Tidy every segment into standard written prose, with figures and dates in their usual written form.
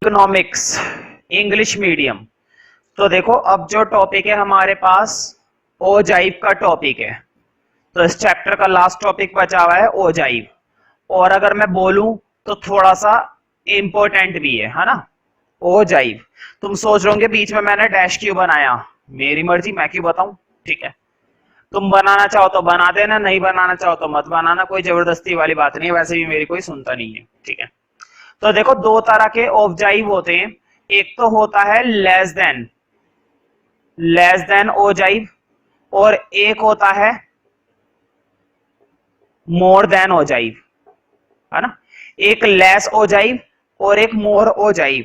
Economics English medium. तो देखो अब जो टॉपिक है हमारे पास ओजाइव का टॉपिक है। तो इस चैप्टर का लास्ट टॉपिक बचा हुआ है ओजाइव, और अगर मैं बोलूं तो थोड़ा सा इंपॉर्टेंट भी है ना। ओजाइव तुम सोच रहे होंगे बीच में मैंने डैश क्यों बनाया, मेरी मर्जी, मैं क्यों बताऊं। ठीक है, तुम बनाना चाहो तो बना देना, नहीं बनाना चाहो तो मत बनाना, कोई जबरदस्ती वाली बात नहीं है, वैसे भी मेरी कोई सुनता नहीं है। ठीक है, तो देखो दो तरह के ऑब्जाइव होते हैं। एक तो होता है लेस देन ओजाइव, और एक होता है मोर देन ओजाइव, है ना। एक लेस ओजाइव और एक मोर ओजाइव।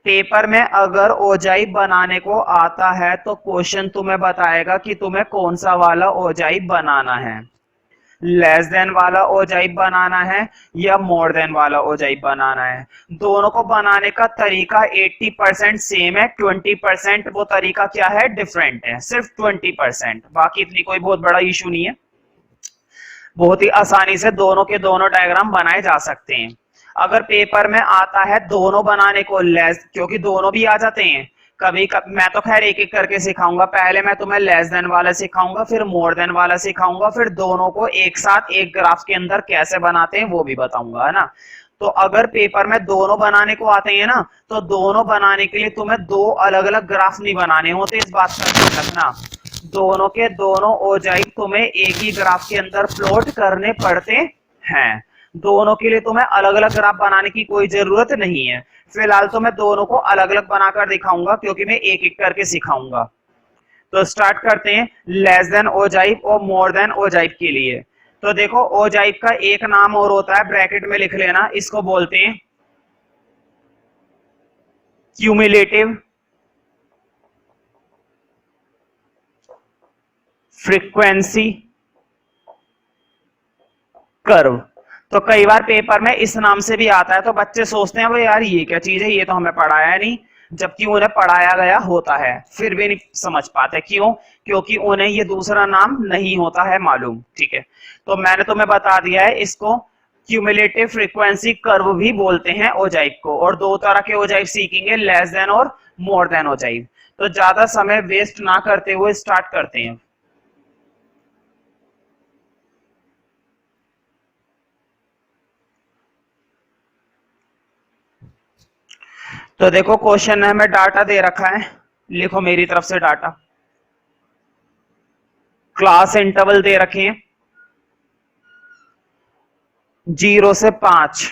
पेपर में अगर ओजाइव बनाने को आता है तो क्वेश्चन तुम्हें बताएगा कि तुम्हें कौन सा वाला ओजाइव बनाना है, लेस देन वाला ओजाइव बनाना है या मोर देन वाला ओजाइव बनाना है। दोनों को बनाने का तरीका 80% सेम है, 20% वो तरीका क्या है, डिफरेंट है, सिर्फ 20%, बाकी इतनी कोई बहुत बड़ा इशू नहीं है। बहुत ही आसानी से दोनों के दोनों डायग्राम बनाए जा सकते हैं। अगर पेपर में आता है दोनों बनाने को लेस, क्योंकि दोनों भी आ जाते हैं कभी मैं तो खैर एक एक करके सिखाऊंगा। पहले मैं तुम्हें लेस देन वाला सिखाऊंगा, फिर मोर देन वाला सिखाऊंगा, फिर दोनों को एक साथ एक ग्राफ के अंदर कैसे बनाते हैं वो भी बताऊंगा, है ना। तो अगर पेपर में दोनों बनाने को आते हैं ना, तो दोनों बनाने के लिए तुम्हें दो अलग अलग ग्राफ नहीं बनाने होते, इस बात का ध्यान रखना। दोनों के दोनों ओजाइव तुम्हें एक ही ग्राफ के अंदर प्लॉट करने पड़ते हैं। दोनों के लिए तुम्हें अलग अलग ग्राफ बनाने की कोई जरूरत नहीं है। फिलहाल तो मैं दोनों को अलग अलग बनाकर दिखाऊंगा, क्योंकि मैं एक एक करके सिखाऊंगा। तो स्टार्ट करते हैं लेस देन ओजाइव और मोर देन ओजाइव के लिए। तो देखो ओजाइव का एक नाम और होता है, ब्रैकेट में लिख लेना, इसको बोलते हैं क्यूमुलेटिव फ्रीक्वेंसी कर्व। तो कई बार पेपर में इस नाम से भी आता है, तो बच्चे सोचते हैं भाई यार ये क्या चीज है, ये तो हमें पढ़ाया नहीं, जबकि उन्हें पढ़ाया गया होता है, फिर भी नहीं समझ पाते। क्यों? क्योंकि उन्हें ये दूसरा नाम नहीं होता है मालूम। ठीक है, तो मैंने तुम्हें बता दिया है, इसको क्यूमुलेटिव फ्रीक्वेंसी कर्व भी बोलते हैं ओजाइव को। और दो तरह के ओजाइव सीखेंगे, लेस देन और मोर देन ओजाइव। तो ज्यादा समय वेस्ट ना करते हुए स्टार्ट करते हैं। तो देखो क्वेश्चन है, मैं डाटा दे रखा है, लिखो मेरी तरफ से डाटा। क्लास इंटरवल दे रखे हैं 0 से 5,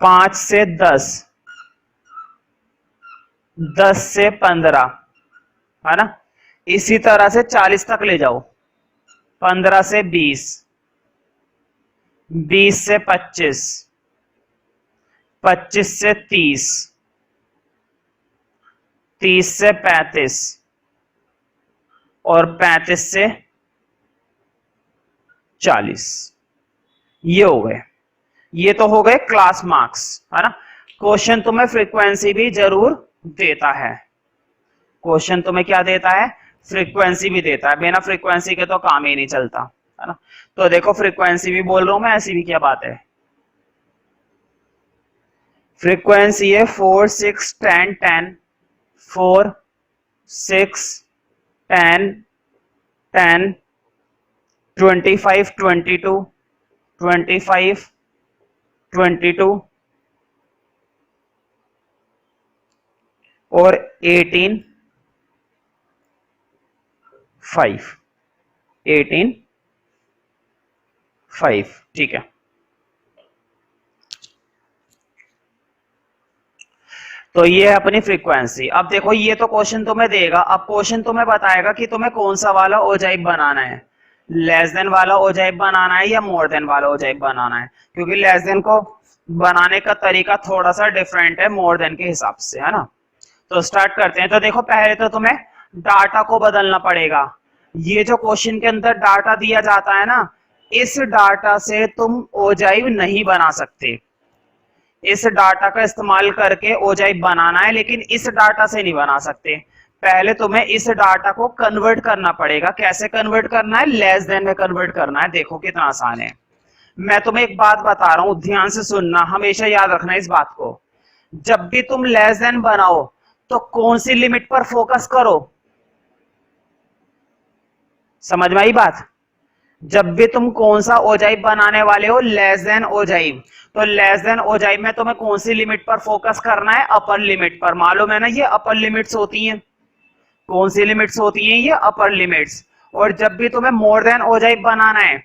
5 से 10, 10 से 15, है ना। इसी तरह से 40 तक ले जाओ, 15 से 20, 20 से 25, 25 से 30, 30 से 35 और 35 से 40। ये हो गए, ये तो हो गए क्लास मार्क्स, है ना। क्वेश्चन तुम्हें फ्रीक्वेंसी भी जरूर देता है, क्वेश्चन तुम्हें क्या देता है, फ्रीक्वेंसी भी देता है। बिना फ्रीक्वेंसी के तो काम ही नहीं चलता, है ना। तो देखो फ्रीक्वेंसी भी बोल रहा हूं मैं, ऐसी भी क्या बात है। फ्रीक्वेंसी है 4, 6, 10, 10, 4, 6, 10, 10, 25, 22, 25, 22 और 18, 5, 18, 5। ठीक है, तो ये है अपनी फ्रीक्वेंसी। अब देखो ये तो क्वेश्चन तुम्हें देगा, अब क्वेश्चन तुम्हें बताएगा कि तुम्हें कौन सा वाला ओजाइव बनाना है, लेस देन वाला ओजाइव बनाना है या मोर देन वाला ओजाइव बनाना है। क्योंकि लेस देन को बनाने का तरीका थोड़ा सा डिफरेंट है मोर देन के हिसाब से, है ना। तो स्टार्ट करते हैं। तो देखो पहले तो तुम्हें डाटा को बदलना पड़ेगा। ये जो क्वेश्चन के अंदर डाटा दिया जाता है ना, इस डाटा से तुम ओजाइव नहीं बना सकते। इस डाटा का इस्तेमाल करके ओजाइव बनाना है, लेकिन इस डाटा से नहीं बना सकते। पहले तुम्हें इस डाटा को कन्वर्ट करना पड़ेगा। कैसे कन्वर्ट करना है, लेस देन में कन्वर्ट करना है। देखो कितना आसान है। मैं तुम्हें एक बात बता रहा हूं, ध्यान से सुनना, हमेशा याद रखना इस बात को। जब भी तुम लेस देन बनाओ तो कौन सी लिमिट पर फोकस करो, समझ में आई बात। जब भी तुम कौन सा ओजाइव बनाने वाले हो, लेस देन ओजाइव, तो लेस देन ओजाइव में तुम्हें कौन सी लिमिट पर फोकस करना है, अपर लिमिट पर। मालूम है ना, ये अपर लिमिट्स होती हैं। कौन सी लिमिट्स होती हैं, ये अपर लिमिट्स। और जब भी तुम्हें मोर देन ओजाइव बनाना है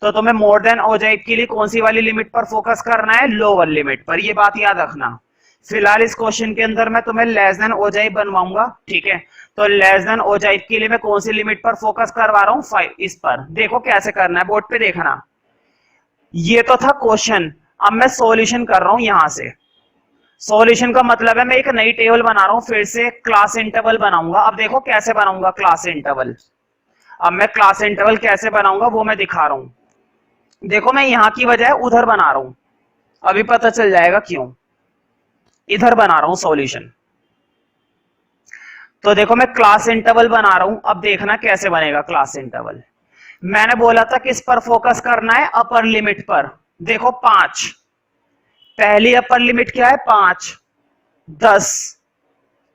तो तुम्हें मोर देन ओजाइव के लिए कौन सी वाली लिमिट पर फोकस करना है, लोअर लिमिट पर। ये बात याद रखना। फिलहाल इस क्वेश्चन के अंदर मैं तुम्हें लेस देन ओजाइव बनवाऊंगा, ठीक है। तो लेस देन ओजाइव के लिए मैं कौन सी लिमिट पर फोकस करवा रहा हूं, 5। इस पर देखो कैसे करना है, बोर्ड पे देखना। ये तो था क्वेश्चन, अब मैं सॉल्यूशन कर रहा हूं। यहां से सॉल्यूशन का मतलब है मैं एक नई टेबल बना रहा हूं, फिर से क्लास इंटरवल बनाऊंगा। अब देखो कैसे बनाऊंगा क्लास इंटरवल। अब मैं क्लास इंटरवल कैसे बनाऊंगा वो मैं दिखा रहा हूं। देखो मैं यहां की बजाय उधर बना रहा हूं, अभी पता चल जाएगा क्यों। इधर बना रहा हूं सॉल्यूशन। तो देखो मैं क्लास इंटरवल बना रहा हूं, अब देखना कैसे बनेगा क्लास इंटरवल। मैंने बोला था किस पर फोकस करना है, अपर लिमिट पर। देखो 5, पहली अपर लिमिट क्या है, 5, 10,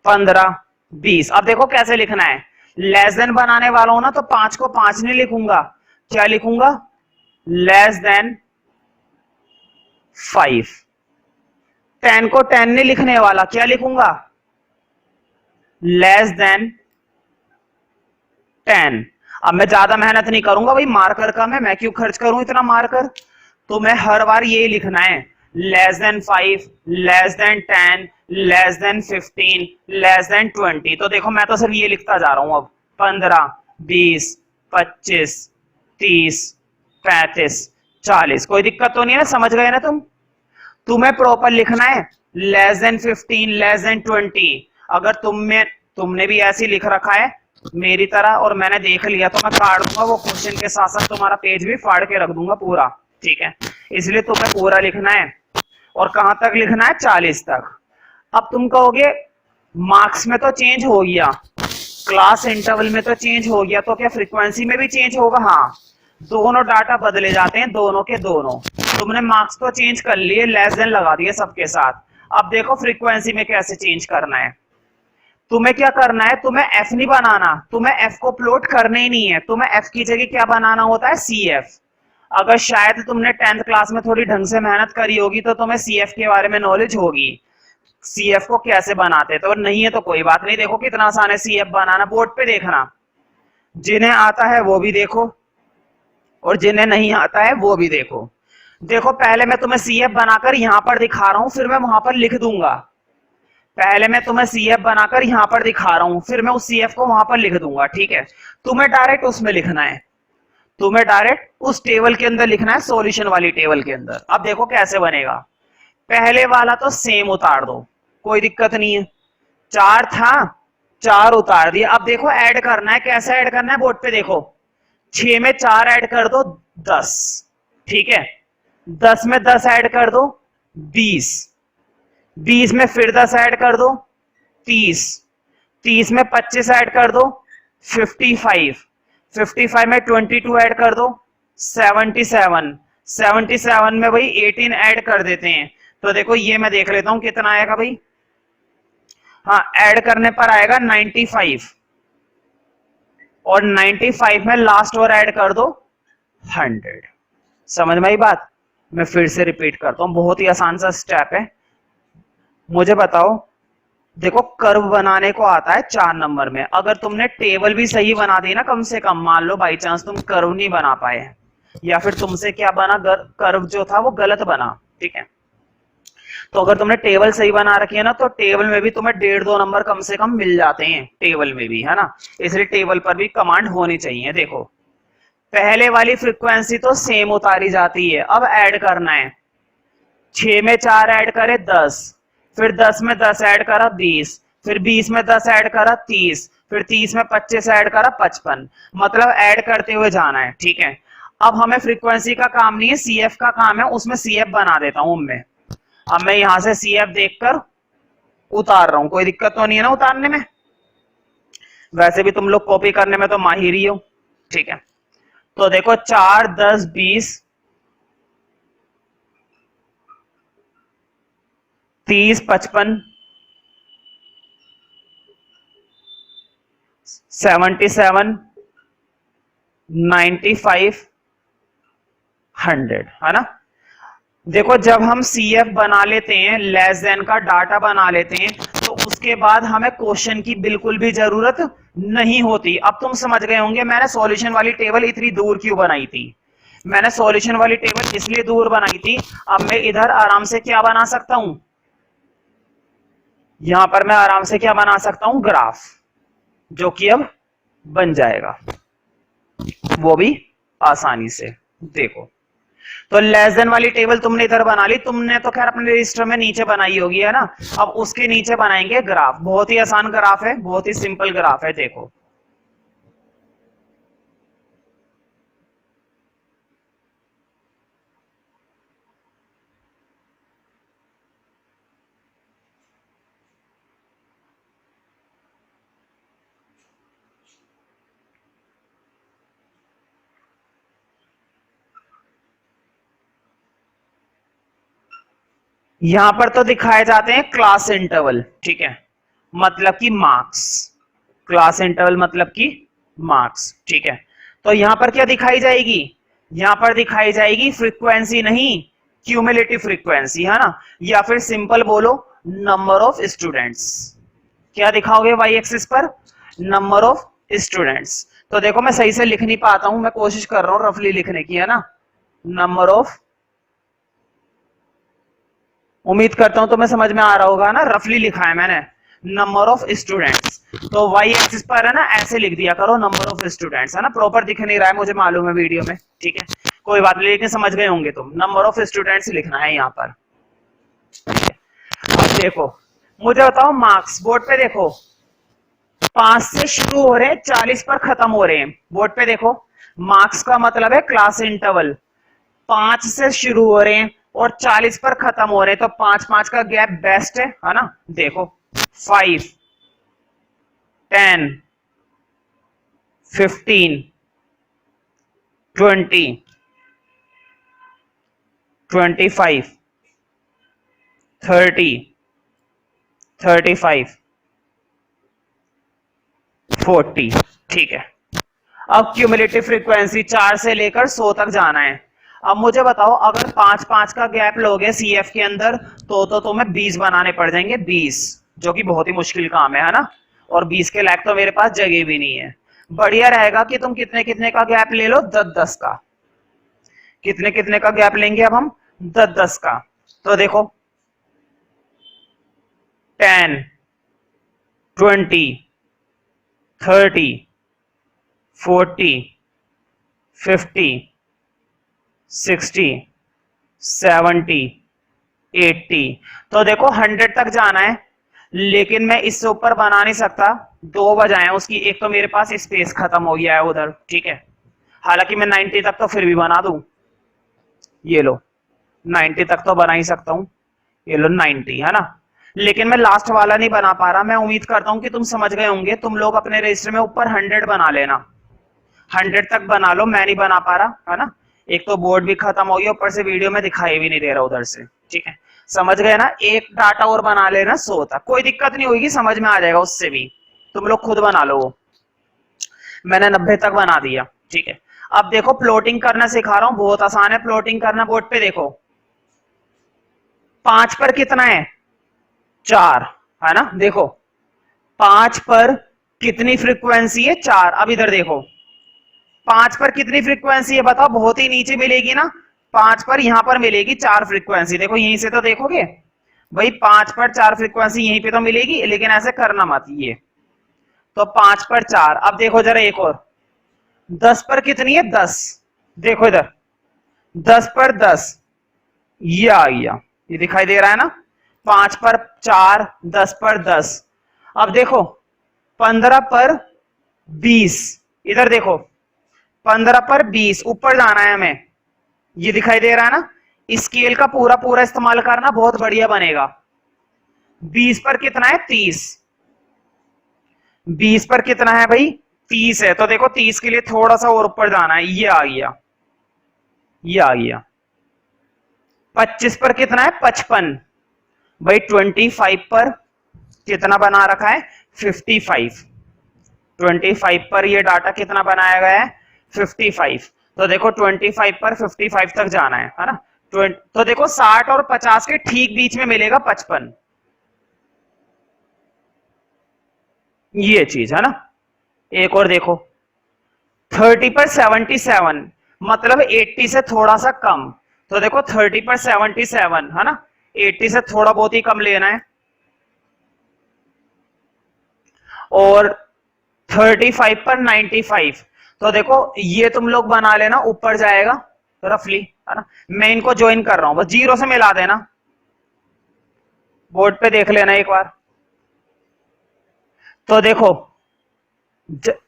15, 20। अब देखो कैसे लिखना है, लेस देन बनाने वाला हूं ना, तो 5 को 5 नहीं लिखूंगा, क्या लिखूंगा, लेस देन 5। 10 को 10 नहीं लिखने वाला, क्या लिखूंगा, लेस देन 10। अब मैं ज्यादा मेहनत नहीं करूंगा भाई, मार्कर कम है, मैं क्यों खर्च करूं इतना मार्कर। तो मैं हर बार यही लिखना है, less than 5, less than 10, less than 15, less than 20। तो देखो मैं तो सिर्फ ये लिखता जा रहा हूं अब, 15, 20, 25, 30, 35, 40। कोई दिक्कत तो नहीं है, समझ गए ना तुम। तुम्हें प्रॉपर लिखना है लेस देन 15, लेस देन 20। अगर तुमने भी ऐसे लिख रखा है मेरी तरह और मैंने देख लिया तो मैं काट दूंगा वो क्वेश्चन के साथ साथ तुम्हारा पेज भी फाड़ के रख दूंगा पूरा, ठीक है। इसलिए तुम्हें पूरा लिखना है। और कहां तक लिखना है, 40 तक। अब तुम कहोगे मार्क्स में तो चेंज हो गया, क्लास इंटरवल में तो चेंज हो गया, तो क्या फ्रीक्वेंसी में भी चेंज होगा। हाँ, दोनों डाटा बदले जाते हैं, दोनों के दोनों। तुमने मार्क्स तो चेंज कर लिए, लेस देन लगा दिए सबके साथ। अब देखो फ्रीक्वेंसी में कैसे चेंज करना है। तुम्हें क्या करना है, तुम्हें एफ नहीं बनाना, तुम्हें एफ को प्लॉट करना ही नहीं है। तुम्हें एफ की जगह क्या बनाना होता है, सी एफ। अगर शायद तुमने 10th क्लास में थोड़ी ढंग से मेहनत करी होगी तो तुम्हें सी एफ के बारे में नॉलेज होगी, सी एफ को कैसे बनाते। तो नहीं है तो कोई बात नहीं, देखो कितना आसान है सी एफ बनाना, बोर्ड पे देखना। जिन्हें आता है वो भी देखो और जिन्हें नहीं आता है वो भी देखो। देखो पहले मैं तुम्हें सी एफ बनाकर यहां पर दिखा रहा हूं, फिर मैं वहां पर लिख दूंगा। पहले मैं तुम्हें सी एफ बनाकर यहां पर दिखा रहा हूं, फिर मैं उस सी एफ को वहां पर लिख दूंगा, ठीक है। तुम्हें डायरेक्ट उसमें लिखना है, तुम्हें डायरेक्ट उस टेबल के अंदर लिखना है, सॉल्यूशन वाली टेबल के अंदर। अब देखो कैसे बनेगा। पहले वाला तो सेम उतार दो, कोई दिक्कत नहीं है। 4 था, 4 उतार दिया। अब देखो ऐड करना है, कैसे ऐड करना है, बोर्ड पे देखो। 6 में 4 ऐड कर दो, 10, ठीक है। 10 में 10 ऐड कर दो, 20। 20 में फिर 10 ऐड कर दो, 30। 30 में 25 ऐड कर दो, 55। 55 में 22 ऐड कर दो, 77। 77 में भाई 18 ऐड कर देते हैं। तो देखो ये मैं देख लेता हूं कितना आएगा भाई। हाँ, ऐड करने पर आएगा 95। और 95 में लास्ट और ऐड कर दो 100। समझ में आई बात। मैं फिर से रिपीट करता हूं, बहुत ही आसान सा स्टेप है। मुझे बताओ, देखो कर्व बनाने को आता है 4 नंबर में। अगर तुमने टेबल भी सही बना दी ना, कम से कम मान लो बाई चांस तुम कर्व नहीं बना पाए या फिर तुमसे क्या बना, कर्व जो था वो गलत बना, ठीक है। तो अगर तुमने टेबल सही बना रखी है ना, तो टेबल में भी तुम्हें 1.5-2 नंबर कम से कम मिल जाते हैं, टेबल में भी, है ना। इसलिए टेबल पर भी कमांड होनी चाहिए। देखो पहले वाली फ्रीक्वेंसी तो सेम उतारी जाती है, अब ऐड करना है। 6 में 4 ऐड करे 10, फिर 10 में 10 ऐड करा 20, फिर 20 में 10 ऐड करा 30, फिर 30 में 25 ऐड करा 55। मतलब ऐड करते हुए जाना है, ठीक है। अब हमें फ्रीक्वेंसी का काम नहीं है, सीएफ का काम है, उसमें सीएफ बना देता हूं मैं। अब मैं यहां से सीएफ देखकर उतार रहा हूं, कोई दिक्कत तो नहीं है ना उतारने में। वैसे भी तुम लोग कॉपी करने में तो माहिर ही हो, ठीक है। तो देखो 4, 10, 20, 30, 55, 77, 95, 100, है ना। देखो जब हम CF बना लेते हैं, लेस देन का डाटा बना लेते हैं, तो उसके बाद हमें क्वेश्चन की बिल्कुल भी जरूरत नहीं होती। अब तुम समझ गए होंगे मैंने सॉल्यूशन वाली टेबल इतनी दूर क्यों बनाई थी। मैंने सॉल्यूशन वाली टेबल इसलिए दूर बनाई थी, अब मैं इधर आराम से क्या बना सकता हूं, यहां पर मैं आराम से क्या बना सकता हूं, ग्राफ, जो कि अब बन जाएगा, वो भी आसानी से। देखो तो लेस देन वाली टेबल तुमने इधर बना ली, तुमने तो खैर अपने रजिस्टर में नीचे बनाई होगी, है ना। अब उसके नीचे बनाएंगे ग्राफ, बहुत ही आसान ग्राफ है, बहुत ही सिंपल ग्राफ है। देखो यहां पर तो दिखाए जाते हैं क्लास इंटरवल, ठीक है, मतलब कि मार्क्स। क्लास इंटरवल मतलब कि मार्क्स, ठीक है। तो यहां पर क्या दिखाई जाएगी, यहां पर दिखाई जाएगी फ्रीक्वेंसी, नहीं क्यूमुलेटिव फ्रीक्वेंसी, है ना। या फिर सिंपल बोलो नंबर ऑफ स्टूडेंट्स। क्या दिखाओगे वाई एक्सिस पर, नंबर ऑफ स्टूडेंट्स। तो देखो मैं सही से लिख नहीं पाता हूं, मैं कोशिश कर रहा हूं रफली लिखने की, है ना। नंबर ऑफ, उम्मीद करता हूं तुम्हें समझ में आ रहा होगा ना, रफली लिखा है मैंने, नंबर ऑफ स्टूडेंट्स। तो वाई एक्सिस पर है ना, ऐसे लिख दिया करो नंबर ऑफ स्टूडेंट्स, है ना। प्रॉपर दिख नहीं रहा है मुझे मालूम है वीडियो में, ठीक है, कोई बात नहीं, लेकिन समझ गए होंगे तुम, नंबर ऑफ स्टूडेंट्स लिखना है यहाँ पर। अब देखो मुझे बताओ मार्क्स, बोर्ड पे देखो 5 से शुरू हो रहे हैं, 40 पर खत्म हो रहे हैं। बोर्ड पे देखो, मार्क्स का मतलब है क्लास इंटरवल, 5 से शुरू हो रहे हैं और 40 पर खत्म हो रहे हैं, तो 5-5 का गैप बेस्ट है ना। देखो 5, 10, 15, 20, 25, 30, 35, 40, ठीक है। अब क्यूमुलेटिव फ्रीक्वेंसी 4 से लेकर 100 तक जाना है। अब मुझे बताओ अगर 5-5 का गैप लोगे CF के अंदर, तो तुम्हें 20 बनाने पड़ जाएंगे, 20, जो कि बहुत ही मुश्किल काम है ना। और 20 के लायक तो मेरे पास जगह भी नहीं है। बढ़िया रहेगा कि तुम कितने कितने का गैप ले लो, 10-10 का। कितने कितने का गैप लेंगे अब हम, 10-10 का। तो देखो 10, 20, 30, 40, 50, 60, 70, 80, तो देखो 100 तक जाना है। लेकिन मैं इससे ऊपर बना नहीं सकता, 2 वजह है उसकी, एक तो मेरे पास स्पेस खत्म हो गया है उधर, ठीक है। हालांकि मैं 90 तक तो फिर भी बना दूं, ये लो 90 तक तो बना ही सकता हूं, ये लो 90, है ना। लेकिन मैं लास्ट वाला नहीं बना पा रहा। मैं उम्मीद करता हूं कि तुम समझ गए होंगे, तुम लोग अपने रजिस्टर में ऊपर 100 बना लेना, 100 तक बना लो, मैं नहीं बना पा रहा, है ना। एक तो बोर्ड भी खत्म हो गया, ऊपर से वीडियो में दिखाई भी नहीं दे रहा उधर से, ठीक है। समझ गए ना, एक डाटा और बना लेना 100 तक, कोई दिक्कत नहीं होगी, समझ में आ जाएगा उससे भी, तुम लोग खुद बना लो वो। मैंने 90 तक बना दिया, ठीक है। अब देखो प्लॉटिंग करना सिखा रहा हूं, बहुत आसान है प्लॉटिंग करना। बोर्ड पे देखो 5 पर कितना है, 4, है ना। देखो 5 पर कितनी फ्रीक्वेंसी है, 4। अब इधर देखो 5 पर कितनी फ्रीक्वेंसी है बताओ, बहुत ही नीचे मिलेगी ना। 5 पर यहां पर मिलेगी 4 फ्रीक्वेंसी, देखो यहीं से तो देखोगे भाई, 5 पर 4 फ्रीक्वेंसी यहीं पे तो मिलेगी, लेकिन ऐसे करना मत, ये तो 5 पर 4। अब देखो जरा एक और, 10 पर कितनी है, 10, देखो इधर 10 पर 10, ये आ गया, ये दिखाई दे रहा है ना। 5 पर 4, 10 पर 10। अब देखो 15 पर 20, इधर देखो 15 पर 20, ऊपर जाना है हमें, ये दिखाई दे रहा है ना। स्केल का पूरा पूरा इस्तेमाल करना, बहुत बढ़िया बनेगा। 20 पर कितना है, 30, 20 पर कितना है भाई, 30 है, तो देखो 30 के लिए थोड़ा सा और ऊपर जाना है, ये आ गया, ये आ गया। 25 पर कितना है, 55, भाई 25 पर कितना बना रखा है 55, 25 पर ये डाटा कितना बनाया गया है 55। तो देखो 25 पर 55 तक जाना है ना। तो देखो 60 और 50 के ठीक बीच में मिलेगा 55, ये चीज है ना। एक और देखो 30 पर 77 मतलब 80 से थोड़ा सा कम। तो देखो 30 पर 77 है ना, 80 से थोड़ा बहुत ही कम लेना है। और 35 पर 95, तो देखो ये तुम लोग बना लेना, ऊपर जाएगा रफली है ना। मैं इनको ज्वाइन कर रहा हूं, बस जीरो से मिला देना, बोर्ड पे देख लेना एक बार। तो देखो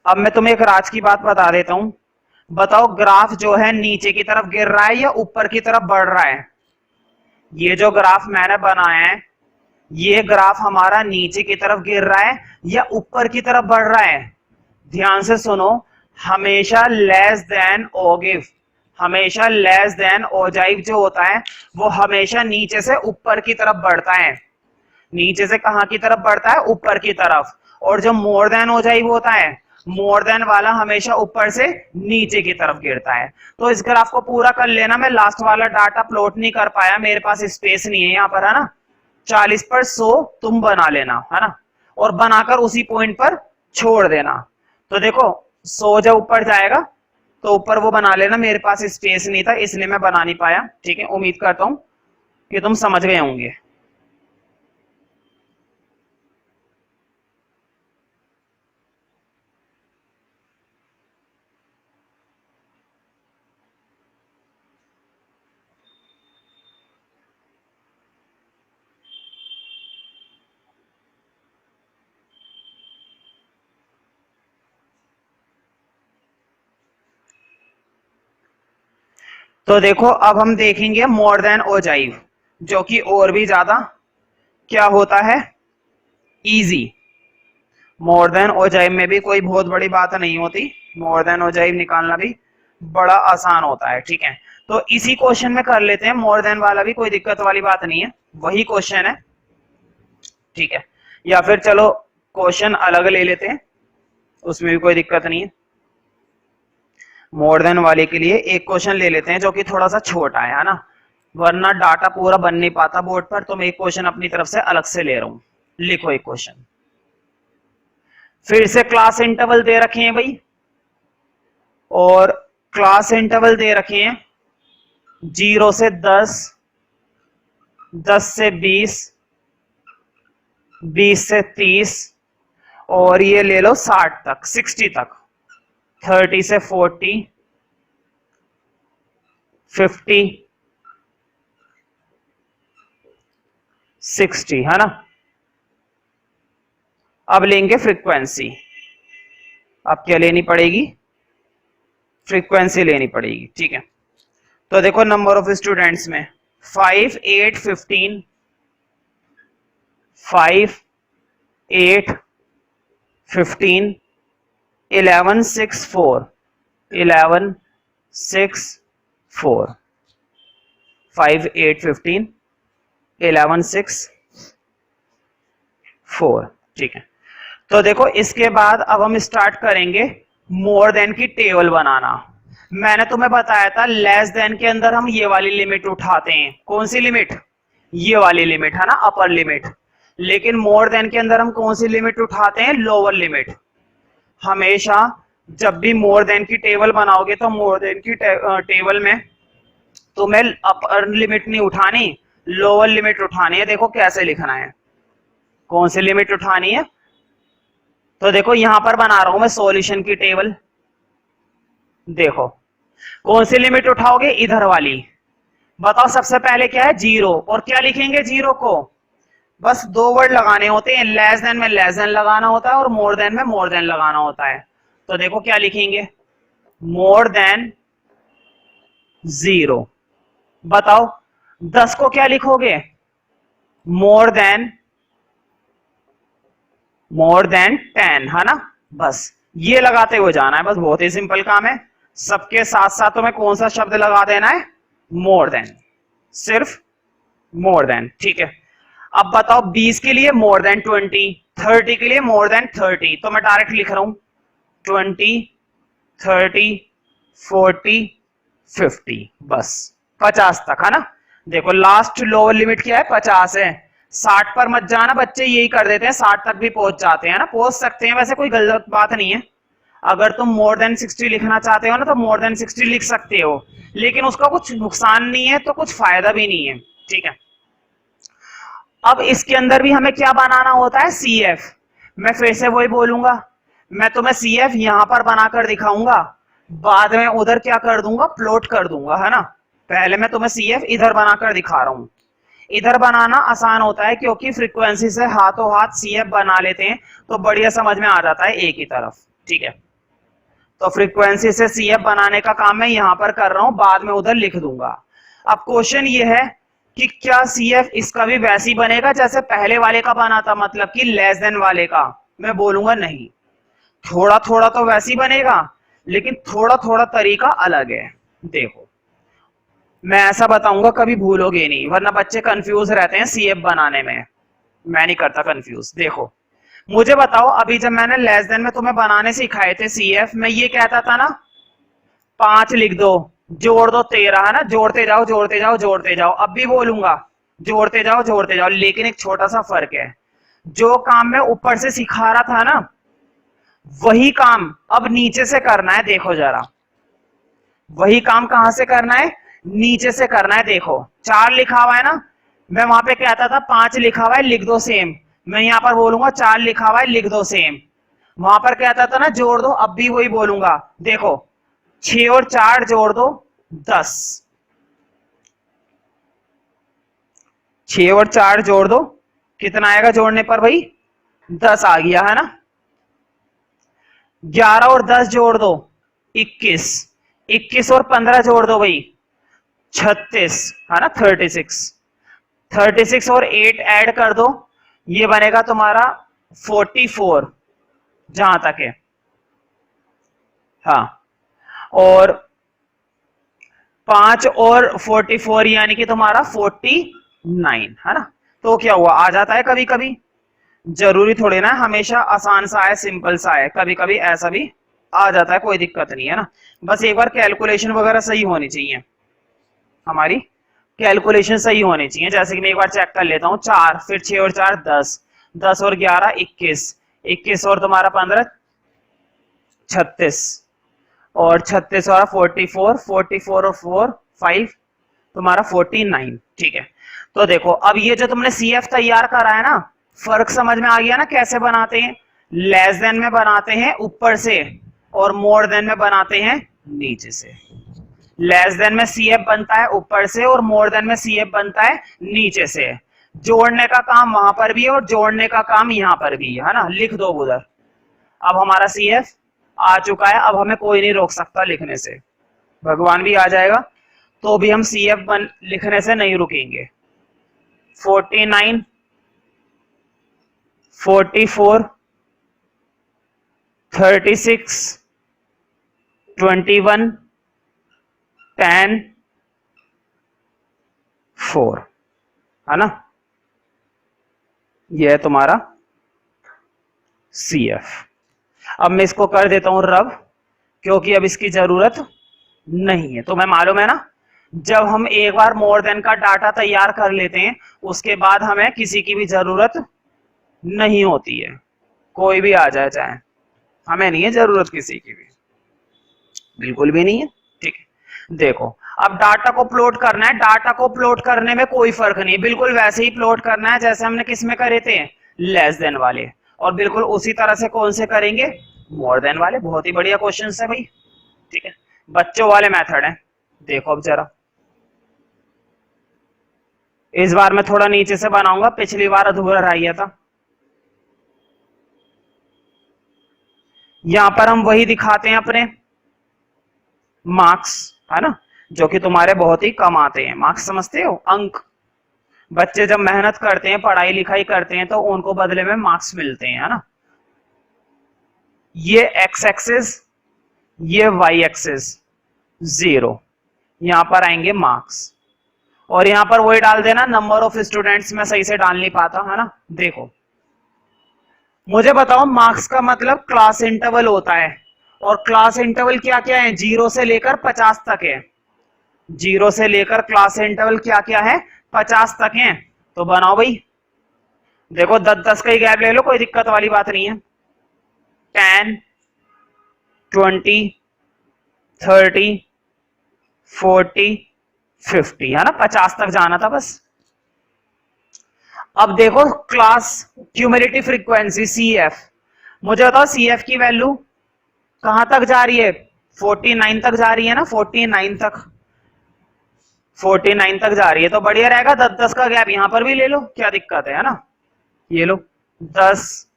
अब मैं तुम्हें एक राज की बात बता देता हूं। बताओ ग्राफ जो है नीचे की तरफ गिर रहा है या ऊपर की तरफ बढ़ रहा है। ये जो ग्राफ मैंने बनाया है, ये ग्राफ हमारा नीचे की तरफ गिर रहा है या ऊपर की तरफ बढ़ रहा है। ध्यान से सुनो, हमेशा लेस देन ओगिव, हमेशा लेस देन ओजाइव जो होता है वो हमेशा नीचे से ऊपर की तरफ बढ़ता है। नीचे से कहां की तरफ बढ़ता है, ऊपर की तरफ। और जो मोर देन ओजाइव होता है, मोर देन वाला हमेशा ऊपर से नीचे की तरफ गिरता है। तो इस ग्राफ को पूरा कर लेना। मैं लास्ट वाला डाटा प्लॉट नहीं कर पाया, मेरे पास स्पेस नहीं है यहाँ पर है ना। 40 पर 100 तुम बना लेना है ना, और बनाकर उसी पॉइंट पर छोड़ देना। तो देखो 100 जब ऊपर जाएगा तो ऊपर वो बना लेना, मेरे पास स्पेस नहीं था इसलिए मैं बना नहीं पाया। ठीक है, उम्मीद करता हूं कि तुम समझ गए होंगे। तो देखो अब हम देखेंगे मोर देन ओजाइव, जो कि और भी ज्यादा क्या होता है, इजी। मोर देन ओजाइव में भी कोई बहुत बड़ी बात नहीं होती, मोर देन ओजाइव निकालना भी बड़ा आसान होता है। ठीक है, तो इसी क्वेश्चन में कर लेते हैं, मोर देन वाला भी कोई दिक्कत वाली बात नहीं है, वही क्वेश्चन है। ठीक है, या फिर चलो क्वेश्चन अलग ले लेते हैं, उसमें भी कोई दिक्कत नहीं है। मोर देन वाले के लिए एक क्वेश्चन ले लेते हैं जो कि थोड़ा सा छोटा है ना, वरना डाटा पूरा बन नहीं पाता बोर्ड पर। तो मैं एक क्वेश्चन अपनी तरफ से अलग से ले रहा हूं। लिखो एक क्वेश्चन, फिर से क्लास इंटरवल दे रखे हैं भाई, और क्लास इंटरवल दे रखे हैं 0 से 10, 10 से 20, 20 से 30, और ये ले लो 60 तक, 60 तक, 30 से 40, 50, 60 है ना। अब लेंगे फ्रीक्वेंसी। अब क्या लेनी पड़ेगी, फ्रीक्वेंसी लेनी पड़ेगी। ठीक है, तो देखो नंबर ऑफ स्टूडेंट्स में 5, 8, 15, 5, 8, 15, 11, 6, 4, 11, 6, 4, 5, 8, 15, 11, 6, 4। ठीक है, तो देखो इसके बाद अब हम स्टार्ट करेंगे मोर देन की टेबल बनाना। मैंने तुम्हें बताया था लेस देन के अंदर हम ये वाली लिमिट उठाते हैं। कौन सी लिमिट, ये वाली लिमिट है ना, अपर लिमिट। लेकिन मोर देन के अंदर हम कौन सी लिमिट उठाते हैं, लोअर लिमिट। हमेशा जब भी मोर देन की टेबल बनाओगे तो मोर देन की टेबल में तुम्हें अपर लिमिट नहीं उठानी, लोअर लिमिट उठानी है। देखो कैसे लिखना है, कौन सी लिमिट उठानी है। तो देखो यहां पर बना रहा हूं मैं सॉल्यूशन की टेबल। देखो कौन सी लिमिट उठाओगे, इधर वाली। बताओ सबसे पहले क्या है, जीरो। और क्या लिखेंगे जीरो को, बस दो वर्ड लगाने होते हैं, लेस देन में लेस देन लगाना होता है और मोर देन में मोर देन लगाना होता है। तो देखो क्या लिखेंगे, मोर देन 0। बताओ 10 को क्या लिखोगे, मोर देन 10 है ना। बस ये लगाते हुए जाना है, बस बहुत ही सिंपल काम है। सबके साथ साथ तुम्हें कौन सा शब्द लगा देना है, मोर देन, सिर्फ मोर देन। ठीक है, अब बताओ 20 के लिए मोर देन 20, 30 के लिए मोर देन 30, तो मैं डायरेक्ट लिख रहा हूं 20, 30, 40, 50, बस 50 तक, है ना। देखो लास्ट लोअर लिमिट क्या है, 50 है। 60 पर मत जाना, बच्चे यही कर देते हैं, 60 तक भी पहुंच जाते हैं ना, पहुंच सकते हैं, वैसे कोई गलत बात नहीं है। अगर तुम मोर देन 60 लिखना चाहते हो ना तो मोर देन 60 लिख सकते हो, लेकिन उसका कुछ नुकसान नहीं है तो कुछ फायदा भी नहीं है, ठीक है। अब इसके अंदर भी हमें क्या बनाना होता है, सी एफ। मैं फिर से वही बोलूंगा, मैं तुम्हें सी एफ यहां पर बनाकर दिखाऊंगा, बाद में उधर क्या कर दूंगा, प्लॉट कर दूंगा, है ना। पहले मैं तुम्हें सी एफ इधर बनाकर दिखा रहा हूं। इधर बनाना आसान होता है क्योंकि फ्रीक्वेंसी से हाथों हाथ सी एफ बना लेते हैं तो बढ़िया समझ में आ जाता है एक ही तरफ, ठीक है। तो फ्रीक्वेंसी से सी एफ बनाने का काम मैं यहां पर कर रहा हूं, बाद में उधर लिख दूंगा। अब क्वेश्चन ये है कि क्या सी एफ इसका भी वैसे ही बनेगा जैसे पहले वाले का बना था, मतलब कि लेस देन वाले का। मैं बोलूंगा नहीं, थोड़ा थोड़ा तो वैसे ही बनेगा, लेकिन थोड़ा थोड़ा तरीका अलग है। देखो मैं ऐसा बताऊंगा, कभी भूलोगे नहीं, वरना बच्चे कंफ्यूज रहते हैं सी एफ बनाने में। मैं नहीं करता कंफ्यूज। देखो मुझे बताओ, अभी जब मैंने लेस देन में तुम्हें बनाने सिखाए थे सी एफ, मैं ये कहता था ना 5 लिख दो, जोड़ दो 13, है ना, जोड़ते जाओ जोड़ते जाओ जोड़ते जाओ। अब भी बोलूंगा जोड़ते जाओ जोड़ते जाओ, लेकिन एक छोटा सा फर्क है, जो काम मैं ऊपर से सिखा रहा था ना वही काम अब नीचे से करना है। देखो जरा, वही काम कहां से करना है, नीचे से करना है। देखो 4 लिखा हुआ है ना, मैं वहां पे कहता था 5 लिखा हुआ है लिख दो सेम, मैं यहां पर बोलूंगा 4 लिखा हुआ है लिख दो सेम। वहां पर कहता था ना जोड़ दो, अब भी वही बोलूंगा। देखो 6 और 4 जोड़ दो 10, 6 और 4 जोड़ दो, कितना आएगा जोड़ने पर भाई, 10 आ गया, है ना। 11 और 10 जोड़ दो 21, 21 और 15 जोड़ दो भाई 36, है ना 36, 36 और 8 ऐड कर दो, ये बनेगा तुम्हारा 44, जहां तक है। हाँ, और 5 और 44 यानी कि तुम्हारा 49, है ना। तो क्या हुआ, आ जाता है कभी कभी, जरूरी थोड़ी ना हमेशा आसान सा है सिंपल सा है, कभी कभी ऐसा भी आ जाता है, कोई दिक्कत नहीं है ना। बस एक बार कैलकुलेशन वगैरह सही होनी चाहिए, हमारी कैलकुलेशन सही होनी चाहिए। जैसे कि मैं एक बार चेक कर लेता हूँ, 4 फिर 6 और 4 10, 10 और 11 21, 21 और तुम्हारा 15 36, और 36 और 44, 44 और 4 5 तुम्हारा 49, ठीक है। तो देखो अब ये जो तुमने सी एफ तैयार करा है ना, फर्क समझ में आ गया ना कैसे बनाते हैं। लेस देन में बनाते हैं ऊपर से और मोर देन में बनाते हैं नीचे से। लेस देन में सी एफ बनता है ऊपर से और मोर देन में सी एफ बनता है नीचे से। जोड़ने का काम वहां पर भी है और जोड़ने का काम यहां पर भी है ना, लिख दो उधर। अब हमारा सी एफ आ चुका है, अब हमें कोई नहीं रोक सकता लिखने से, भगवान भी आ जाएगा तो भी हम सी एफ लिखने से नहीं रुकेंगे। 49, 44, 36, 21, 10, 4, है ना, यह है तुम्हारा सी एफ। अब मैं इसको कर देता हूं रब, क्योंकि अब इसकी जरूरत नहीं है। तुम्हें मालूम है ना, जब हम एक बार मोर देन का डाटा तैयार कर लेते हैं उसके बाद हमें किसी की भी जरूरत नहीं होती है, कोई भी आ जाए चाहे, हमें नहीं है जरूरत किसी की भी, बिल्कुल भी नहीं है, ठीक है। देखो अब डाटा को प्लॉट करना है, डाटा को प्लॉट करने में कोई फर्क नहीं, बिल्कुल वैसे ही प्लॉट करना है जैसे हमने किस में करे थे, लेस देन वाले, और बिल्कुल उसी तरह से कौन से करेंगे, मोर देन वाले। बहुत ही बढ़िया क्वेश्चन है भाई, ठीक है, बच्चों वाले मेथड है। देखो अब जरा, इस बार मैं थोड़ा नीचे से बनाऊंगा, पिछली बार अधूरा रह गया था। यहां पर हम वही दिखाते हैं अपने मार्क्स, है ना, जो कि तुम्हारे बहुत ही कम आते हैं। मार्क्स समझते हो, अंक। बच्चे जब मेहनत करते हैं पढ़ाई लिखाई करते हैं तो उनको बदले में मार्क्स मिलते हैं, है ना। ये एक्स एक्सिस, ये वाई एक्सिस 0, यहां पर आएंगे मार्क्स, और यहां पर वही डाल देना, नंबर ऑफ स्टूडेंट्स में सही से डाल नहीं पाता है ना। देखो मुझे बताओ, मार्क्स का मतलब क्लास इंटरवल होता है, और क्लास इंटरवल क्या क्या है, 0 से लेकर 50 तक है। 0 से लेकर क्लास इंटरवल क्या क्या है, 50 तक है। तो बनाओ भाई, देखो 10-10 का ही गैप ले लो, कोई दिक्कत वाली बात नहीं है। 10, 20, 30, 40, 50 है ना, 50 तक जाना था बस। अब देखो क्लास क्यूमुलेटिव फ्रीक्वेंसी CF, मुझे बताओ CF की वैल्यू कहां तक जा रही है, 49 तक जा रही है ना, 49 तक, 49 तक जा रही है। तो बढ़िया रहेगा 10-10 का गैप यहां पर भी ले लो, क्या दिक्कत है ना। ये लो 10,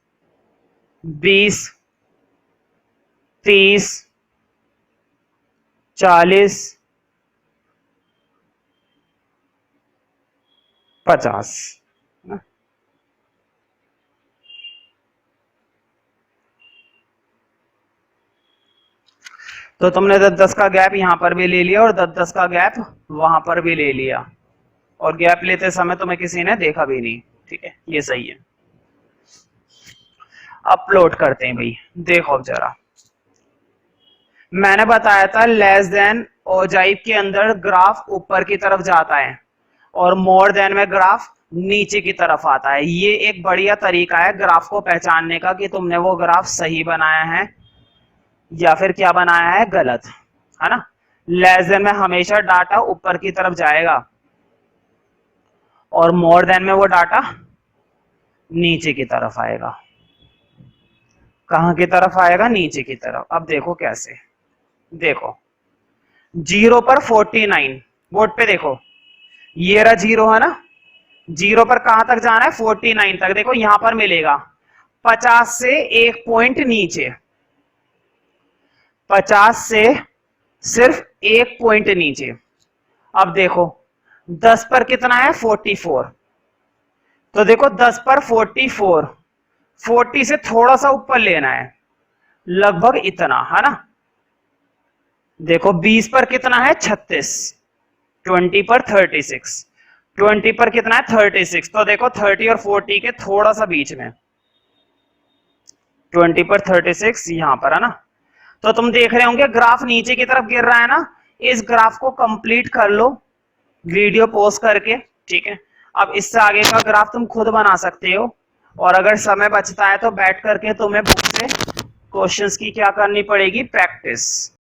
20, 30, 40, 50। तो तुमने 10-10 का गैप यहां पर भी ले लिया और 10-10 का गैप वहां पर भी ले लिया, और गैप लेते समय तुम्हें किसी ने देखा भी नहीं। ठीक है, ये सही है। अपलोड करते हैं भाई, देखो अब जरा, मैंने बताया था लेस देन ओजाइव के अंदर ग्राफ ऊपर की तरफ जाता है, और मोर देन में ग्राफ नीचे की तरफ आता है। ये एक बढ़िया तरीका है ग्राफ को पहचानने का कि तुमने वो ग्राफ सही बनाया है या फिर क्या बनाया है, गलत, है ना। लेस देन में हमेशा डाटा ऊपर की तरफ जाएगा, और मोर देन में वो डाटा नीचे की तरफ आएगा। कहां की तरफ आएगा, नीचे की तरफ। अब देखो कैसे, देखो 0 पर 49, बोर्ड पे देखो, ये रहा 0 है ना, 0 पर कहां तक जाना है, 49 तक। देखो यहां पर मिलेगा 50 से 1 पॉइंट नीचे, 50 से सिर्फ 1 पॉइंट नीचे। अब देखो 10 पर कितना है, 44। तो देखो 10 पर 44, 40 से थोड़ा सा ऊपर लेना है, लगभग इतना, है ना। देखो 20 पर कितना है, 36, 20 पर 36, 20 पर कितना है, 36। तो देखो 30 और 40 के थोड़ा सा बीच में, 20 पर 36 यहां पर, है ना। तो तुम देख रहे होंगे ग्राफ नीचे की तरफ गिर रहा है ना। इस ग्राफ को कंप्लीट कर लो वीडियो पॉज करके, ठीक है। अब इससे आगे का ग्राफ तुम खुद बना सकते हो, और अगर समय बचता है तो बैठ करके तुम्हें बुक से क्वेश्चंस की क्या करनी पड़ेगी, प्रैक्टिस।